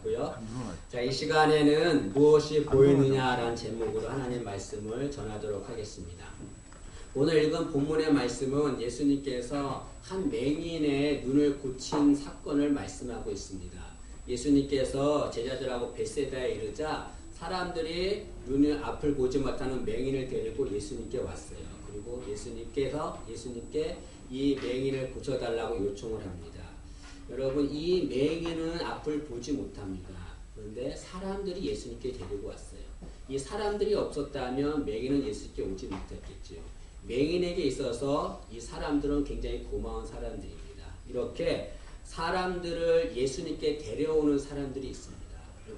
같고요. 자, 이 시간에는 무엇이 보이느냐라는 제목으로 하나님 말씀을 전하도록 하겠습니다. 오늘 읽은 본문의 말씀은 예수님께서 한 맹인의 눈을 고친 사건을 말씀하고 있습니다. 예수님께서 제자들하고 벳세다에 이르자 사람들이 눈을 앞을 보지 못하는 맹인을 데리고 예수님께 왔어요. 그리고 예수님께 이 맹인을 고쳐달라고 요청을 합니다. 여러분, 이 맹인은 앞을 보지 못합니다. 그런데 사람들이 예수님께 데리고 왔어요. 이 사람들이 없었다면 맹인은 예수님께 오지 못했겠죠. 맹인에게 있어서 이 사람들은 굉장히 고마운 사람들입니다. 이렇게 사람들을 예수님께 데려오는 사람들이 있습니다.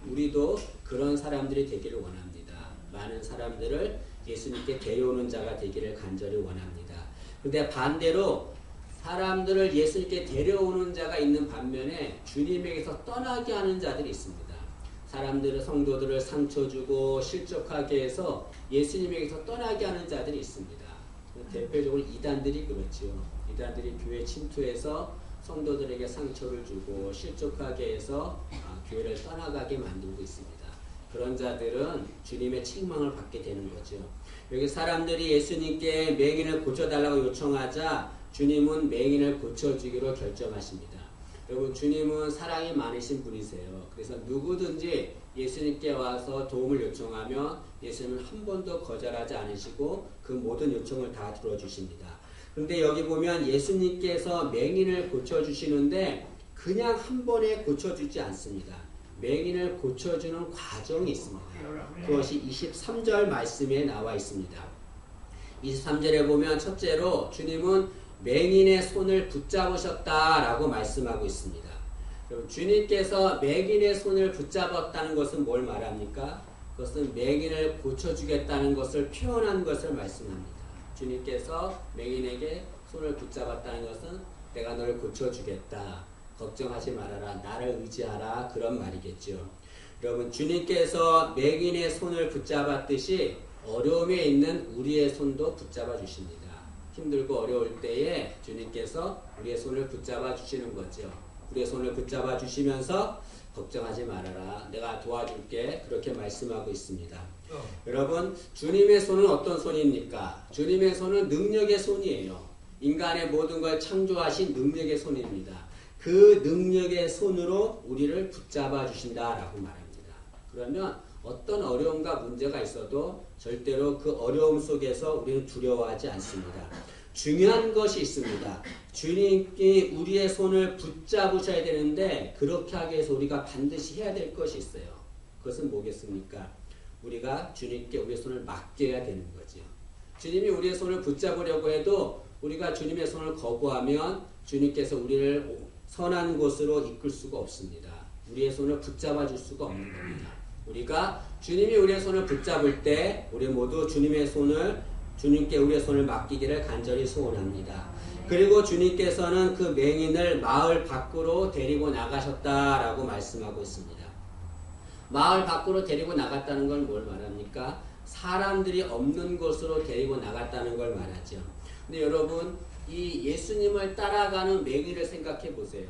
우리도 그런 사람들이 되기를 원합니다. 많은 사람들을 예수님께 데려오는 자가 되기를 간절히 원합니다. 그런데 반대로 사람들을 예수님께 데려오는 자가 있는 반면에 주님에게서 떠나게 하는 자들이 있습니다. 사람들을, 성도들을 상처 주고 실족하게 해서 예수님에게서 떠나게 하는 자들이 있습니다. 대표적으로 이단들이 그렇죠. 이단들이 교회 침투해서 성도들에게 상처를 주고 실족하게 해서 교회를 떠나가게 만들고 있습니다. 그런 자들은 주님의 책망을 받게 되는 거죠. 여기 사람들이 예수님께 맹인을 고쳐달라고 요청하자 주님은 맹인을 고쳐주기로 결정하십니다. 여러분, 주님은 사랑이 많으신 분이세요. 그래서 누구든지 예수님께 와서 도움을 요청하면 예수님은 한 번도 거절하지 않으시고 그 모든 요청을 다 들어주십니다. 그런데 여기 보면 예수님께서 맹인을 고쳐주시는데 그냥 한 번에 고쳐주지 않습니다. 맹인을 고쳐주는 과정이 있습니다. 그것이 23절 말씀에 나와 있습니다. 23절에 보면 첫째로 주님은 맹인의 손을 붙잡으셨다라고 말씀하고 있습니다. 주님께서 맹인의 손을 붙잡았다는 것은 뭘 말합니까? 그것은 맹인을 고쳐주겠다는 것을 표현한 것을 말씀합니다. 주님께서 맹인에게 손을 붙잡았다는 것은 내가 너를 고쳐주겠다. 걱정하지 말아라. 나를 의지하라. 그런 말이겠죠. 여러분, 주님께서 맹인의 손을 붙잡았듯이 어려움에 있는 우리의 손도 붙잡아 주십니다. 힘들고 어려울 때에 주님께서 우리의 손을 붙잡아 주시는 거죠. 우리의 손을 붙잡아 주시면서 걱정하지 말아라. 내가 도와줄게. 그렇게 말씀하고 있습니다. 여러분, 주님의 손은 어떤 손입니까? 주님의 손은 능력의 손이에요. 인간의 모든 걸 창조하신 능력의 손입니다. 그 능력의 손으로 우리를 붙잡아 주신다라고 말합니다. 그러면 어떤 어려움과 문제가 있어도 절대로 그 어려움 속에서 우리는 두려워하지 않습니다. 중요한 것이 있습니다. 주님께 우리의 손을 붙잡으셔야 되는데 그렇게 하기 위해서 우리가 반드시 해야 될 것이 있어요. 그것은 뭐겠습니까? 우리가 주님께 우리의 손을 맡겨야 되는 거죠. 주님이 우리의 손을 붙잡으려고 해도 우리가 주님의 손을 거부하면 주님께서 우리를 선한 곳으로 이끌 수가 없습니다. 우리의 손을 붙잡아 줄 수가 없는 겁니다. 우리가 주님이 우리의 손을 붙잡을 때 우리 모두 주님께 우리의 손을 맡기기를 간절히 소원합니다. 그리고 주님께서는 그 맹인을 마을 밖으로 데리고 나가셨다라고 말씀하고 있습니다. 마을 밖으로 데리고 나갔다는 걸 뭘 말합니까? 사람들이 없는 곳으로 데리고 나갔다는 걸 말하죠. 근데 여러분, 이 예수님을 따라가는 맹인을 생각해 보세요.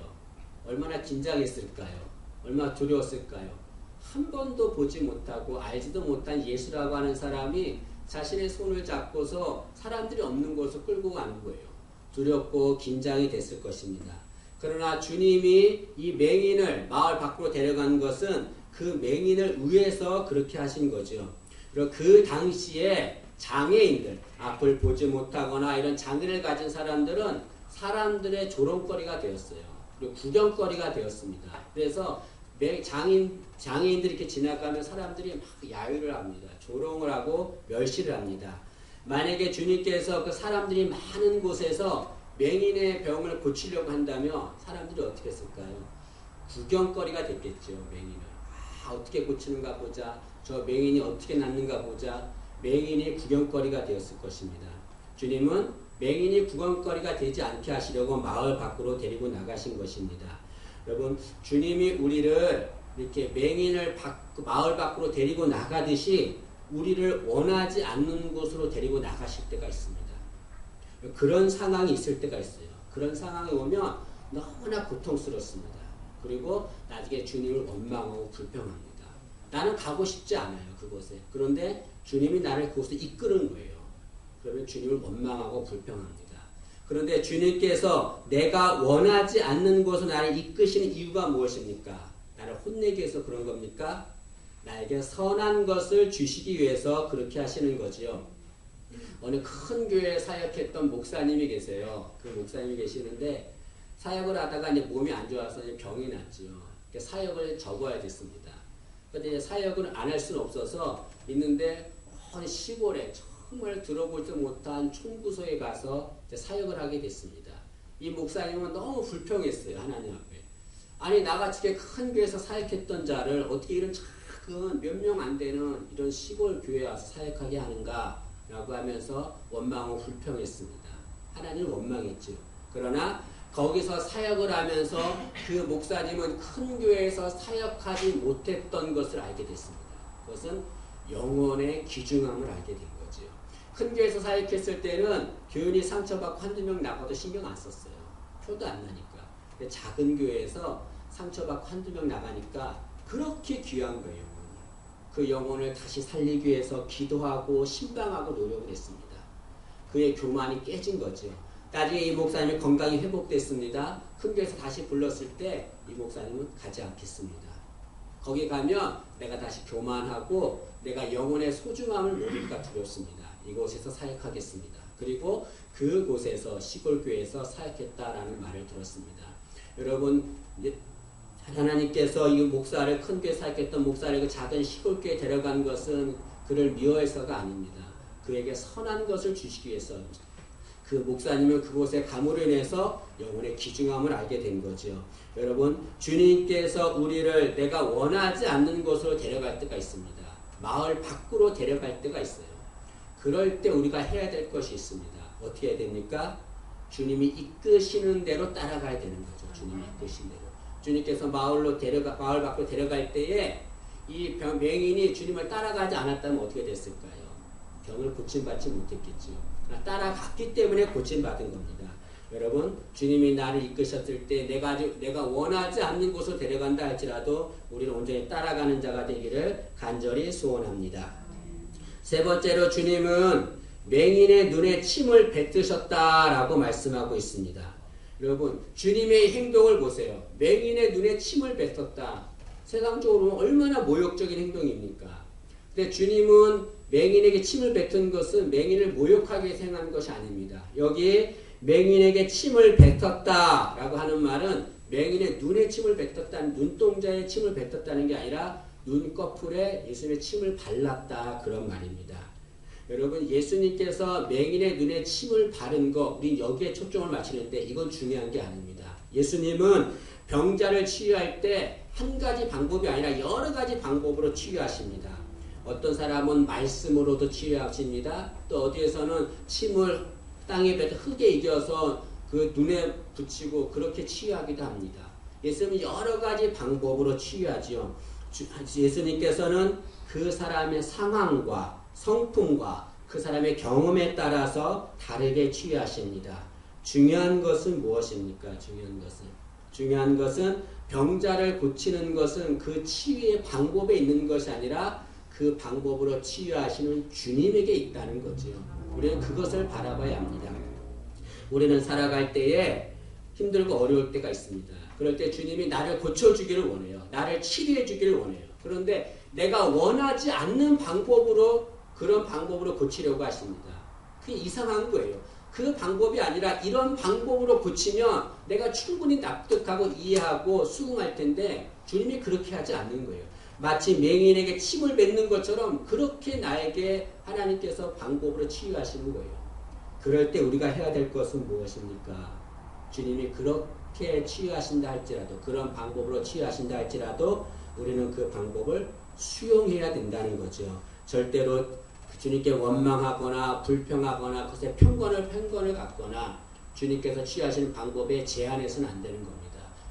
얼마나 긴장했을까요? 얼마나 두려웠을까요? 한 번도 보지 못하고 알지도 못한 예수라고 하는 사람이 자신의 손을 잡고서 사람들이 없는 곳으로 끌고 가는 거예요. 두렵고 긴장이 됐을 것입니다. 그러나 주님이 이 맹인을 마을 밖으로 데려간 것은 그 맹인을 위해서 그렇게 하신 거죠. 그리고 그 당시에 장애인들, 앞을 보지 못하거나 이런 장애를 가진 사람들은 사람들의 조롱거리가 되었어요. 그리고 구경거리가 되었습니다. 그래서 장애인들이 이렇게 지나가면 사람들이 막 야유를 합니다. 조롱을 하고 멸시를 합니다. 만약에 주님께서 그 사람들이 많은 곳에서 맹인의 병을 고치려고 한다면 사람들이 어떻게 했을까요? 구경거리가 됐겠죠. 맹인을. 어떻게 고치는가 보자. 저 맹인이 어떻게 낫는가 보자. 맹인이 구경거리가 되었을 것입니다. 주님은 맹인이 구경거리가 되지 않게 하시려고 마을 밖으로 데리고 나가신 것입니다. 여러분, 주님이 우리를 이렇게 맹인을 마을 밖으로 데리고 나가듯이 우리를 원하지 않는 곳으로 데리고 나가실 때가 있습니다. 그런 상황이 있을 때가 있어요. 그런 상황이 오면 너무나 고통스럽습니다. 그리고 나중에 주님을 원망하고 불평합니다. 나는 가고 싶지 않아요. 그곳에. 그런데 주님이 나를 그곳에 이끄는 거예요. 그러면 주님을 원망하고 불평합니다. 그런데 주님께서 내가 원하지 않는 곳으로 나를 이끄시는 이유가 무엇입니까? 나를 혼내기 위해서 그런 겁니까? 나에게 선한 것을 주시기 위해서 그렇게 하시는 거지요. 어느 큰 교회에 사역했던 목사님이 계세요. 그 목사님이 계시는데 사역을 하다가 이제 몸이 안 좋아서 이제 병이 났지요. 사역을 접어야 됐습니다. 그런데 사역을 안 할 수는 없어서 있는데 시골에 정말 들어보지도 못한 총구소에 가서 사역을 하게 됐습니다. 이 목사님은 너무 불평했어요. 하나님 앞에. 아니 나같이 큰 교회에서 사역했던 자를 어떻게 이런 작은 몇 명 안 되는 이런 시골 교회에 와서 사역하게 하는가 라고 하면서 원망하고 불평했습니다. 하나님을 원망했죠. 그러나 거기서 사역을 하면서 그 목사님은 큰 교회에서 사역하지 못했던 것을 알게 됐습니다. 그것은 영혼의 귀중함을 알게 된 거죠. 큰 교회에서 사역했을 때는 교인이 상처받고 한두 명 나가도 신경 안 썼어요. 표도 안 나니까. 근데 작은 교회에서 상처받고 한두 명 나가니까 그렇게 귀한 거예요. 그 영혼을 다시 살리기 위해서 기도하고 신방하고 노력을 했습니다. 그의 교만이 깨진 거죠. 나중에 이 목사님이 건강이 회복됐습니다. 큰 교회에서 다시 불렀을 때 이 목사님은 가지 않겠습니다. 거기 가면 내가 다시 교만하고 내가 영혼의 소중함을 모를까 두렵습니다. 이곳에서 사역하겠습니다. 그리고 그곳에서 시골교회에서 사역했다라는 말을 들었습니다. 여러분 하나님께서 이 목사를 큰 교회 사역했던 목사를 그 작은 시골교회에 데려간 것은 그를 미워해서가 아닙니다. 그에게 선한 것을 주시기 위해서 그 목사님은 그곳에 감으로 인해서 영혼의 귀중함을 알게 된 거죠. 여러분 주님께서 우리를 내가 원하지 않는 곳으로 데려갈 때가 있습니다. 마을 밖으로 데려갈 때가 있어요. 그럴 때 우리가 해야 될 것이 있습니다. 어떻게 해야 됩니까? 주님이 이끄시는 대로 따라가야 되는 거죠. 주님이 이끄신 대로. 주님께서 마을 밖으로 데려갈 때에 이 맹인이 주님을 따라가지 않았다면 어떻게 됐을까요? 병을 고침받지 못했겠죠. 따라갔기 때문에 고침받은 겁니다. 여러분 주님이 나를 이끄셨을 때 내가 원하지 않는 곳으로 데려간다 할지라도 우리는 온전히 따라가는 자가 되기를 간절히 소원합니다. 세 번째로 주님은 맹인의 눈에 침을 뱉으셨다라고 말씀하고 있습니다. 여러분 주님의 행동을 보세요. 맹인의 눈에 침을 뱉었다. 세상적으로 얼마나 모욕적인 행동입니까? 근데 주님은 맹인에게 침을 뱉은 것은 맹인을 모욕하게 생각한 것이 아닙니다. 여기 맹인에게 침을 뱉었다라고 하는 말은 맹인의 눈에 침을 뱉었다는 눈동자에 침을 뱉었다는 게 아니라 눈꺼풀에 예수님의 침을 발랐다 그런 말입니다. 여러분 예수님께서 맹인의 눈에 침을 바른 거 우린 여기에 초점을 맞추는데 이건 중요한 게 아닙니다. 예수님은 병자를 치유할 때 한 가지 방법이 아니라 여러 가지 방법으로 치유하십니다. 어떤 사람은 말씀으로도 치유하십니다. 또 어디에서는 침을 땅에 뱉어 흙에 이겨서 그 눈에 붙이고 그렇게 치유하기도 합니다. 예수님은 여러 가지 방법으로 치유하지요. 예수님께서는 그 사람의 상황과 성품과 그 사람의 경험에 따라서 다르게 치유하십니다. 중요한 것은 무엇입니까? 중요한 것은 병자를 고치는 것은 그 치유의 방법에 있는 것이 아니라 그 방법으로 치유하시는 주님에게 있다는 거죠. 우리는 그것을 바라봐야 합니다. 우리는 살아갈 때에 힘들고 어려울 때가 있습니다. 그럴 때 주님이 나를 고쳐주기를 원해요. 나를 치료해주기를 원해요. 그런데 내가 원하지 않는 방법으로 그런 방법으로 고치려고 하십니다. 그게 이상한 거예요. 그 방법이 아니라 이런 방법으로 고치면 내가 충분히 납득하고 이해하고 수긍할 텐데 주님이 그렇게 하지 않는 거예요. 마치 맹인에게 침을 뱉는 것처럼 그렇게 나에게 하나님께서 방법으로 치유하시는 거예요. 그럴 때 우리가 해야 될 것은 무엇입니까? 주님이 그렇게 치유하신다 할지라도 그런 방법으로 치유하신다 할지라도 우리는 그 방법을 수용해야 된다는 거죠. 절대로 주님께 원망하거나 불평하거나 그것에 편견을 갖거나 주님께서 치유하시는 방법에 제한해서는 안 되는 겁니다.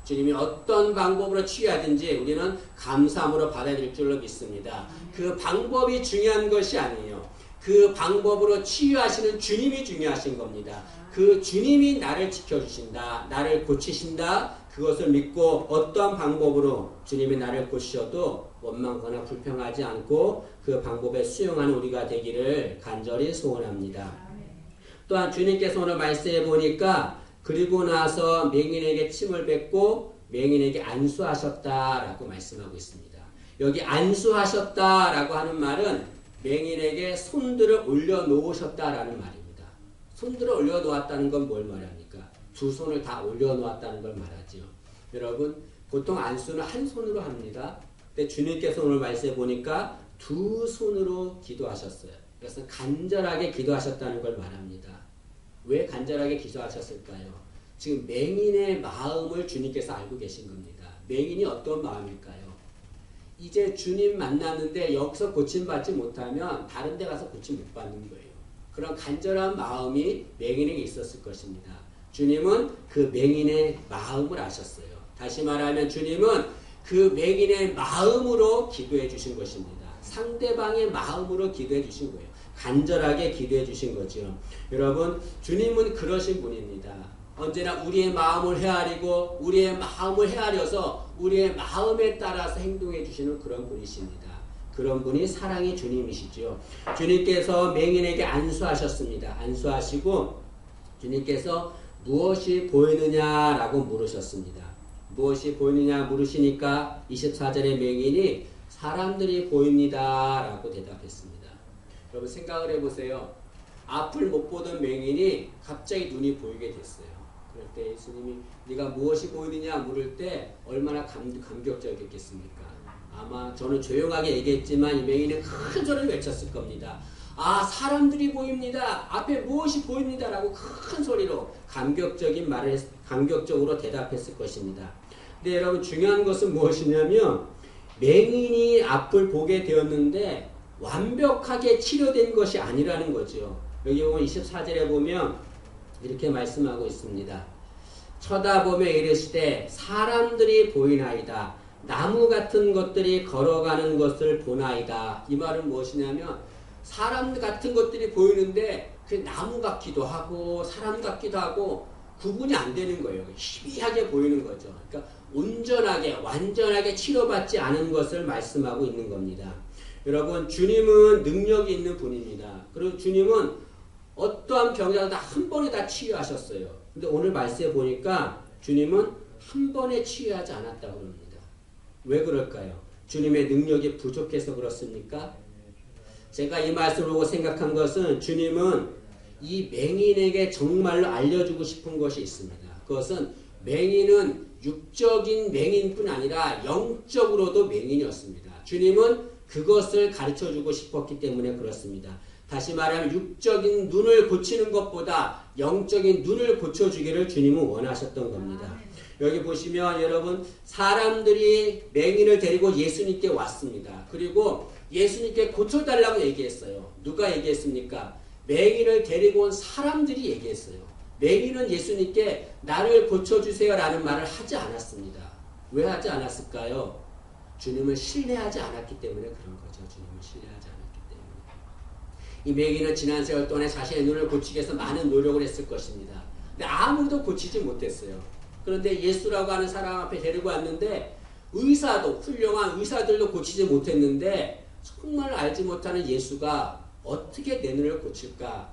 주님이 어떤 방법으로 치유하든지 우리는 감사함으로 받아들일 줄로 믿습니다. 그 방법이 중요한 것이 아니에요. 그 방법으로 치유하시는 주님이 중요하신 겁니다. 그 주님이 나를 지켜주신다, 나를 고치신다, 그것을 믿고 어떠한 방법으로 주님이 나를 고치셔도 원망거나 불평하지 않고 그 방법에 수용하는 우리가 되기를 간절히 소원합니다. 또한 주님께서 오늘 말씀해 보니까 그리고 나서 맹인에게 침을 뱉고 맹인에게 안수하셨다라고 말씀하고 있습니다. 여기 안수하셨다라고 하는 말은 맹인에게 손들을 올려놓으셨다라는 말입니다. 손들을 올려놓았다는 건 뭘 말합니까? 두 손을 다 올려놓았다는 걸 말하죠. 여러분, 보통 안수는 한 손으로 합니다. 근데 주님께서 오늘 말씀해 보니까 두 손으로 기도하셨어요. 그래서 간절하게 기도하셨다는 걸 말합니다. 왜 간절하게 기도하셨을까요? 지금 맹인의 마음을 주님께서 알고 계신 겁니다. 맹인이 어떤 마음일까요? 이제 주님 만났는데 여기서 고침받지 못하면 다른 데 가서 고침 못 받는 거예요. 그런 간절한 마음이 맹인에게 있었을 것입니다. 주님은 그 맹인의 마음을 아셨어요. 다시 말하면 주님은 그 맹인의 마음으로 기도해 주신 것입니다. 상대방의 마음으로 기도해 주신 거예요. 간절하게 기도해 주신 거죠. 여러분, 주님은 그러신 분입니다. 언제나 우리의 마음을 헤아리고 우리의 마음을 헤아려서 우리의 마음에 따라서 행동해 주시는 그런 분이십니다. 그런 분이 사랑의 주님이시죠. 주님께서 맹인에게 안수하셨습니다. 안수하시고 주님께서 무엇이 보이느냐라고 물으셨습니다. 무엇이 보이느냐 물으시니까 24절의 맹인이 사람들이 보입니다 라고 대답했습니다. 여러분 생각을 해보세요. 앞을 못 보던 맹인이 갑자기 눈이 보이게 됐어요. 그럴 때 예수님이 네가 무엇이 보이느냐 물을 때 얼마나 감격적이었겠습니까? 아마 저는 조용하게 얘기했지만 이 맹인은 큰 소리를 외쳤을 겁니다. 아, 사람들이 보입니다. 앞에 무엇이 보입니다. 라고 큰 소리로 감격적인 말을 감격적으로 대답했을 것입니다. 근데 여러분 중요한 것은 무엇이냐면 맹인이 앞을 보게 되었는데 완벽하게 치료된 것이 아니라는 거죠. 여기 보면 24절에 보면 이렇게 말씀하고 있습니다. 쳐다보며 이르시되 사람들이 보이나이다. 나무 같은 것들이 걸어가는 것을 보나이다. 이 말은 무엇이냐면 사람 같은 것들이 보이는데 그 나무 같기도 하고 사람 같기도 하고 구분이 안 되는 거예요. 희미하게 보이는 거죠. 그러니까 온전하게 완전하게 치료받지 않은 것을 말씀하고 있는 겁니다. 여러분 주님은 능력이 있는 분입니다. 그리고 주님은 어떠한 병자도 다 한 번에 다 치유하셨어요. 근데 오늘 말씀해 보니까 주님은 한 번에 치유하지 않았다고 합니다. 왜 그럴까요? 주님의 능력이 부족해서 그렇습니까? 제가 이 말씀을 보고 생각한 것은 주님은 이 맹인에게 정말로 알려주고 싶은 것이 있습니다. 그것은 맹인은 육적인 맹인뿐 아니라 영적으로도 맹인이었습니다. 주님은 그것을 가르쳐주고 싶었기 때문에 그렇습니다. 다시 말하면 육적인 눈을 고치는 것보다 영적인 눈을 고쳐주기를 주님은 원하셨던 겁니다. 여기 보시면 여러분 사람들이 맹인을 데리고 예수님께 왔습니다. 그리고 예수님께 고쳐달라고 얘기했어요. 누가 얘기했습니까? 맹인을 데리고 온 사람들이 얘기했어요. 맹인은 예수님께 나를 고쳐주세요 라는 말을 하지 않았습니다. 왜 하지 않았을까요? 주님을 신뢰하지 않았기 때문에 그런 거죠. 주님을 신뢰하지 않았기 때문에. 이 맹인은 지난 세월 동안에 자신의 눈을 고치기 위해서 많은 노력을 했을 것입니다. 근데 아무도 고치지 못했어요. 그런데 예수라고 하는 사람 앞에 데리고 왔는데 의사도 훌륭한 의사들도 고치지 못했는데 정말 알지 못하는 예수가 어떻게 내 눈을 고칠까?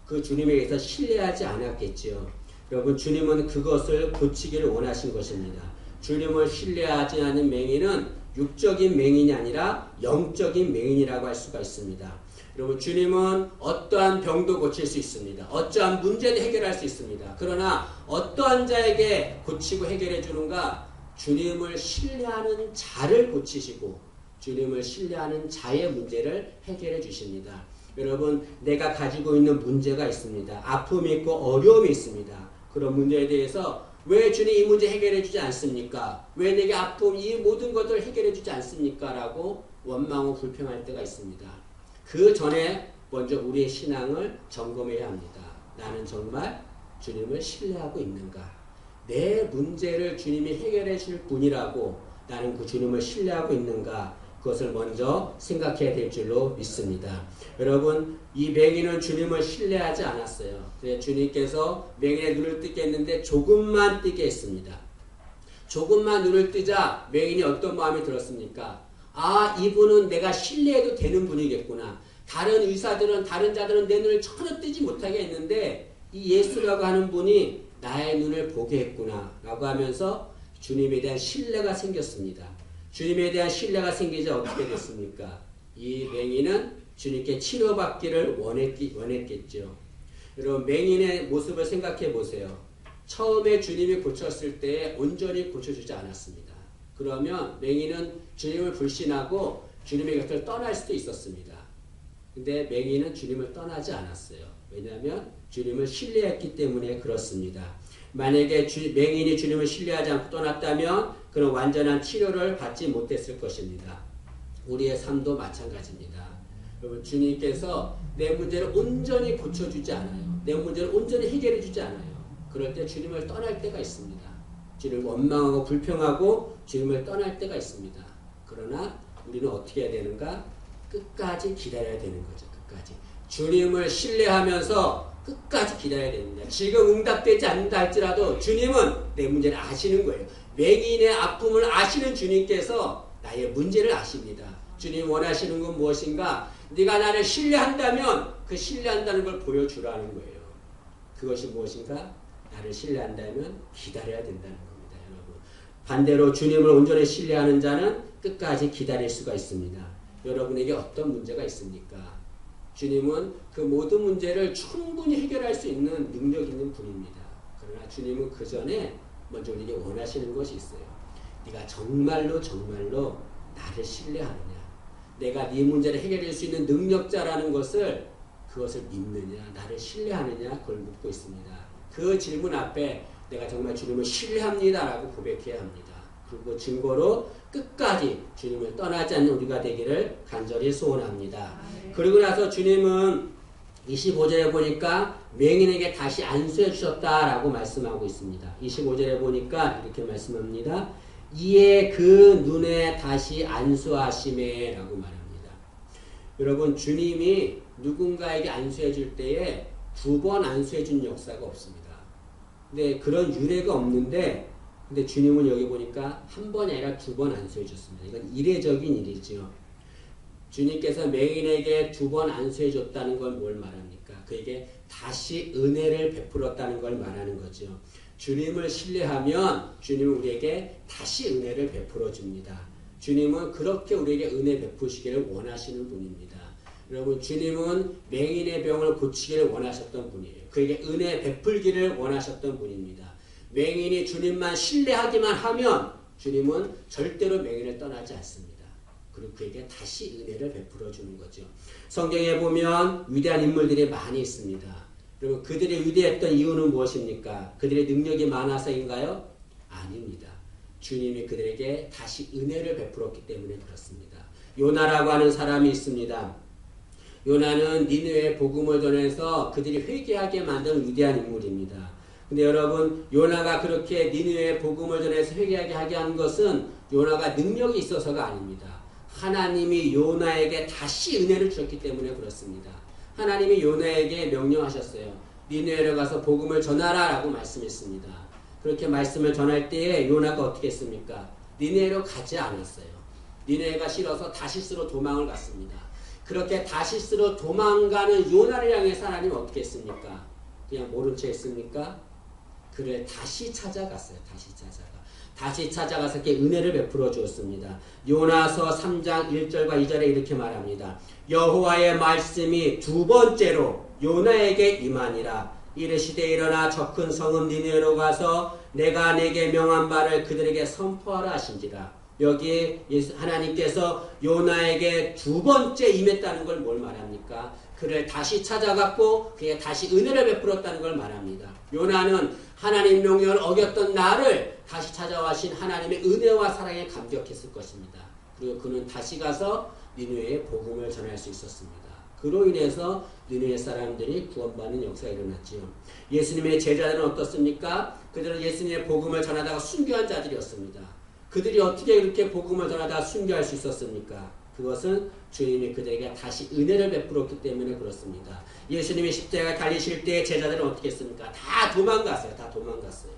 그 주님에 의해서 신뢰하지 않았겠지요. 여러분 주님은 그것을 고치기를 원하신 것입니다. 주님을 신뢰하지 않는 맹인은 육적인 맹인이 아니라 영적인 맹인이라고 할 수가 있습니다. 여러분 주님은 어떠한 병도 고칠 수 있습니다. 어떠한 문제도 해결할 수 있습니다. 그러나 어떠한 자에게 고치고 해결해 주는가? 주님을 신뢰하는 자를 고치시고 주님을 신뢰하는 자의 문제를 해결해 주십니다. 여러분 내가 가지고 있는 문제가 있습니다. 아픔이 있고 어려움이 있습니다. 그런 문제에 대해서 왜 주님 이 문제 해결해 주지 않습니까? 왜 내게 아픔 이 모든 것들을 해결해 주지 않습니까? 라고 원망하고 불평할 때가 있습니다. 그 전에 먼저 우리의 신앙을 점검해야 합니다. 나는 정말 주님을 신뢰하고 있는가? 내 문제를 주님이 해결해 줄 분이라고 나는 그 주님을 신뢰하고 있는가? 그것을 먼저 생각해야 될 줄로 믿습니다. 여러분 이 맹인은 주님을 신뢰하지 않았어요. 그래서 주님께서 맹인의 눈을 뜨게 했는데 조금만 뜨게 했습니다. 조금만 눈을 뜨자 맹인이 어떤 마음이 들었습니까? 아, 이분은 내가 신뢰해도 되는 분이겠구나. 다른 의사들은, 다른 자들은 내 눈을 전혀 뜨지 못하게 했는데 이 예수라고 하는 분이 나의 눈을 보게 했구나 라고 하면서 주님에 대한 신뢰가 생겼습니다. 주님에 대한 신뢰가 생기자 어떻게 됐습니까? 이 맹인은 주님께 치료받기를 원했겠죠. 여러분, 맹인의 모습을 생각해 보세요. 처음에 주님이 고쳤을 때 온전히 고쳐주지 않았습니다. 그러면 맹인은 주님을 불신하고 주님의 곁을 떠날 수도 있었습니다. 근데 맹인은 주님을 떠나지 않았어요. 왜냐하면 주님을 신뢰했기 때문에 그렇습니다. 만약에 맹인이 주님을 신뢰하지 않고 떠났다면 그런 완전한 치료를 받지 못했을 것입니다. 우리의 삶도 마찬가지입니다. 여러분, 주님께서 내 문제를 온전히 고쳐주지 않아요. 내 문제를 온전히 해결해주지 않아요. 그럴 때 주님을 떠날 때가 있습니다. 주님을 원망하고 불평하고 주님을 떠날 때가 있습니다. 그러나 우리는 어떻게 해야 되는가? 끝까지 기다려야 되는 거죠. 끝까지. 주님을 신뢰하면서 끝까지 기다려야 됩니다. 지금 응답되지 않는다 할지라도 주님은 내 문제를 아시는 거예요. 맹인의 아픔을 아시는 주님께서 나의 문제를 아십니다. 주님 원하시는 건 무엇인가? 네가 나를 신뢰한다면 그 신뢰한다는 걸 보여주라는 거예요. 그것이 무엇인가? 나를 신뢰한다면 기다려야 된다는 겁니다. 여러분, 반대로 주님을 온전히 신뢰하는 자는 끝까지 기다릴 수가 있습니다. 여러분에게 어떤 문제가 있습니까? 주님은 그 모든 문제를 충분히 해결할 수 있는 능력 있는 분입니다. 그러나 주님은 그 전에 먼저 우리에게 원하시는 것이 있어요. 네가 정말로 나를 신뢰하느냐? 내가 네 문제를 해결할 수 있는 능력자라는 것을 그것을 믿느냐? 나를 신뢰하느냐? 그걸 묻고 있습니다. 그 질문 앞에 내가 정말 주님을 신뢰합니다 라고 고백해야 합니다. 그리고 증거로 끝까지 주님을 떠나지 않는 우리가 되기를 간절히 소원합니다. 그리고 나서 주님은 25절에 보니까 맹인에게 다시 안수해 주셨다라고 말씀하고 있습니다. 25절에 보니까 이렇게 말씀합니다. 이에 그 눈에 다시 안수하시매 라고 말합니다. 여러분, 주님이 누군가에게 안수해 줄 때에 2번 안수해 준 역사가 없습니다. 근데 그런 유례가 없는데 근데 주님은 여기 보니까 1번이 아니라 2번 안수해 줬습니다. 이건 이례적인 일이죠. 주님께서 맹인에게 2번 안수해 줬다는 건 뭘 말합니까? 그에게 다시 은혜를 베풀었다는 걸 말하는 거죠. 주님을 신뢰하면 주님은 우리에게 다시 은혜를 베풀어 줍니다. 주님은 그렇게 우리에게 은혜 베푸시기를 원하시는 분입니다. 여러분, 주님은 맹인의 병을 고치기를 원하셨던 분이에요. 그에게 은혜 베풀기를 원하셨던 분입니다. 맹인이 주님만 신뢰하기만 하면 주님은 절대로 맹인을 떠나지 않습니다. 그리고 그에게 다시 은혜를 베풀어 주는 거죠. 성경에 보면 위대한 인물들이 많이 있습니다. 그리고 그들이 위대했던 이유는 무엇입니까? 그들의 능력이 많아서인가요? 아닙니다. 주님이 그들에게 다시 은혜를 베풀었기 때문에 그렇습니다. 요나라고 하는 사람이 있습니다. 요나는 니느웨에 복음을 전해서 그들이 회개하게 만든 위대한 인물입니다. 근데 여러분, 요나가 그렇게 니느웨에 복음을 전해서 회개하게 하게 한 것은 요나가 능력이 있어서가 아닙니다. 하나님이 요나에게 다시 은혜를 주셨기 때문에 그렇습니다. 하나님이 요나에게 명령하셨어요. 니느웨로 가서 복음을 전하라 라고 말씀했습니다. 그렇게 말씀을 전할 때에 요나가 어떻게 했습니까? 니느웨로 가지 않았어요. 니느웨가 싫어서 다시스로 도망을 갔습니다. 그렇게 다시스로 도망가는 요나를 향해서 하나님은 어떻게 했습니까? 그냥 모른 채 했습니까? 그를 다시 찾아갔어요. 다시 찾아가서 이렇게 은혜를 베풀어 주었습니다. 요나서 3장 1절과 2절에 이렇게 말합니다. 여호와의 말씀이 2번째로 요나에게 임하니라. 이르시되 일어나 저 큰 성읍 니느웨로 가서 내가 내게 명한 바를 그들에게 선포하라 하신지라. 여기 하나님께서 요나에게 2번째 임했다는 걸 뭘 말합니까? 그를 다시 찾아갔고 그에 다시 은혜를 베풀었다는 걸 말합니다. 요나는 하나님 명령을 어겼던 나를 다시 찾아와신 하나님의 은혜와 사랑에 감격했을 것입니다. 그리고 그는 다시 가서 니느웨에 복음을 전할 수 있었습니다. 그로 인해서 니느웨 사람들이 구원받는 역사가 일어났지요. 예수님의 제자들은 어떻습니까? 그들은 예수님의 복음을 전하다가 순교한 자들이었습니다. 그들이 어떻게 이렇게 복음을 전하다가 순교할 수 있었습니까? 그것은 주님이 그들에게 다시 은혜를 베풀었기 때문에 그렇습니다. 예수님이 십자가에 달리실 때 제자들은 어떻게 했습니까? 다 도망갔어요.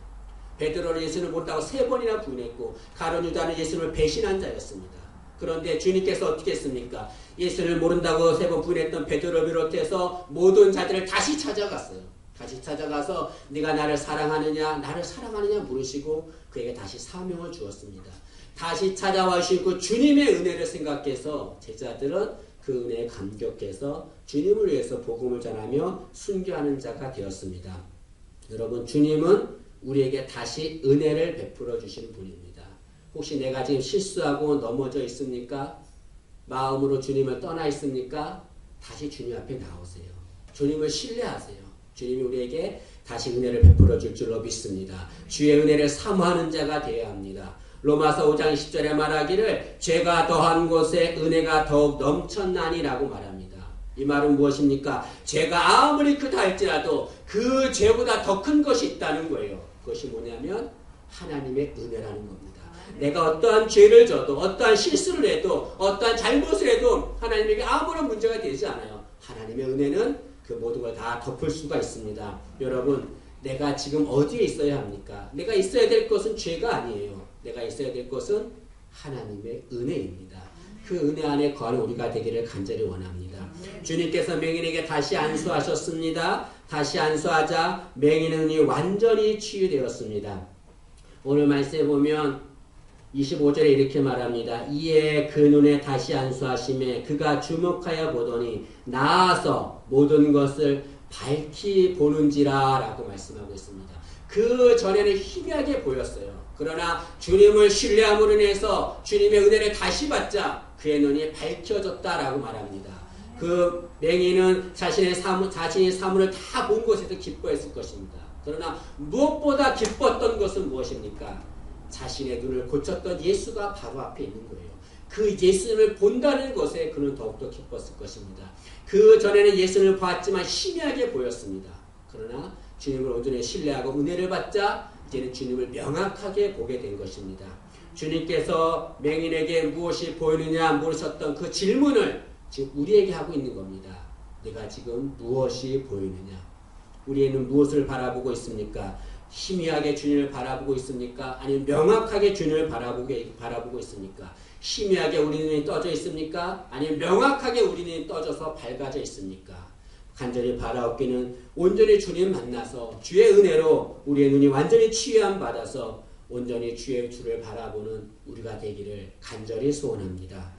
베드로는 예수를 모른다고 3번이나 부인했고 가룟 유다는 예수를 배신한 자였습니다. 그런데 주님께서 어떻게 했습니까? 예수를 모른다고 3번 부인했던 베드로를 비롯해서 모든 자들을 다시 찾아갔어요. 다시 찾아가서 네가 나를 사랑하느냐 물으시고 그에게 다시 사명을 주었습니다. 다시 찾아와 주시고 주님의 은혜를 생각해서 제자들은 그 은혜에 감격해서 주님을 위해서 복음을 전하며 순교하는 자가 되었습니다. 여러분, 주님은 우리에게 다시 은혜를 베풀어 주시는 분입니다. 혹시 내가 지금 실수하고 넘어져 있습니까? 마음으로 주님을 떠나 있습니까? 다시 주님 앞에 나오세요. 주님을 신뢰하세요. 주님이 우리에게 다시 은혜를 베풀어 줄 줄로 믿습니다. 주의 은혜를 사모하는 자가 되어야 합니다. 로마서 5장 10절에 말하기를 죄가 더한 곳에 은혜가 더욱 넘쳤나니라고 말합니다. 이 말은 무엇입니까? 죄가 아무리 크다 할지라도 그 죄보다 더 큰 것이 있다는 거예요. 그것이 뭐냐면 하나님의 은혜라는 겁니다. 내가 어떠한 죄를 져도 어떠한 실수를 해도 어떠한 잘못을 해도 하나님에게 아무런 문제가 되지 않아요. 하나님의 은혜는 그 모든 걸 다 덮을 수가 있습니다. 여러분, 내가 지금 어디에 있어야 합니까? 내가 있어야 될 것은 죄가 아니에요. 내가 있어야 될 것은 하나님의 은혜입니다. 그 은혜 안에 거하는 우리가 되기를 간절히 원합니다. 주님께서 맹인에게 다시 안수하셨습니다. 다시 안수하자 맹인은 완전히 치유되었습니다. 오늘 말씀에 보면 25절에 이렇게 말합니다. 이에 그 눈에 다시 안수하심에 그가 주목하여 보더니 나아서 모든 것을 밝히 보는지라 라고 말씀하고 있습니다. 그 전에는 희미하게 보였어요. 그러나 주님을 신뢰함으로 인해서 주님의 은혜를 다시 받자 그의 눈이 밝혀졌다라고 말합니다. 그 맹인은 자신이 사물을 다 본 것에서 기뻐했을 것입니다. 그러나 무엇보다 기뻤던 것은 무엇입니까? 자신의 눈을 고쳤던 예수가 바로 앞에 있는 거예요. 그 예수님을 본다는 것에 그는 더욱더 기뻤을 것입니다. 그 전에는 예수님을 봤지만 희미하게 보였습니다. 그러나 주님을 온전히 신뢰하고 은혜를 받자 이제는 주님을 명확하게 보게 된 것입니다. 주님께서 맹인에게 무엇이 보이느냐 물으셨던 그 질문을 지금 우리에게 하고 있는 겁니다. 내가 지금 무엇이 보이느냐? 우리는 무엇을 바라보고 있습니까? 희미하게 주님을 바라보고 있습니까? 아니면 명확하게 주님을 바라보고 있습니까? 희미하게 우리 눈이 떠져 있습니까? 아니면 명확하게 우리 눈이 떠져서 밝아져 있습니까? 간절히 바라옵기는 온전히 주님 만나서 주의 은혜로 우리의 눈이 완전히 치유함 받아서 온전히 주의 주를 바라보는 우리가 되기를 간절히 소원합니다.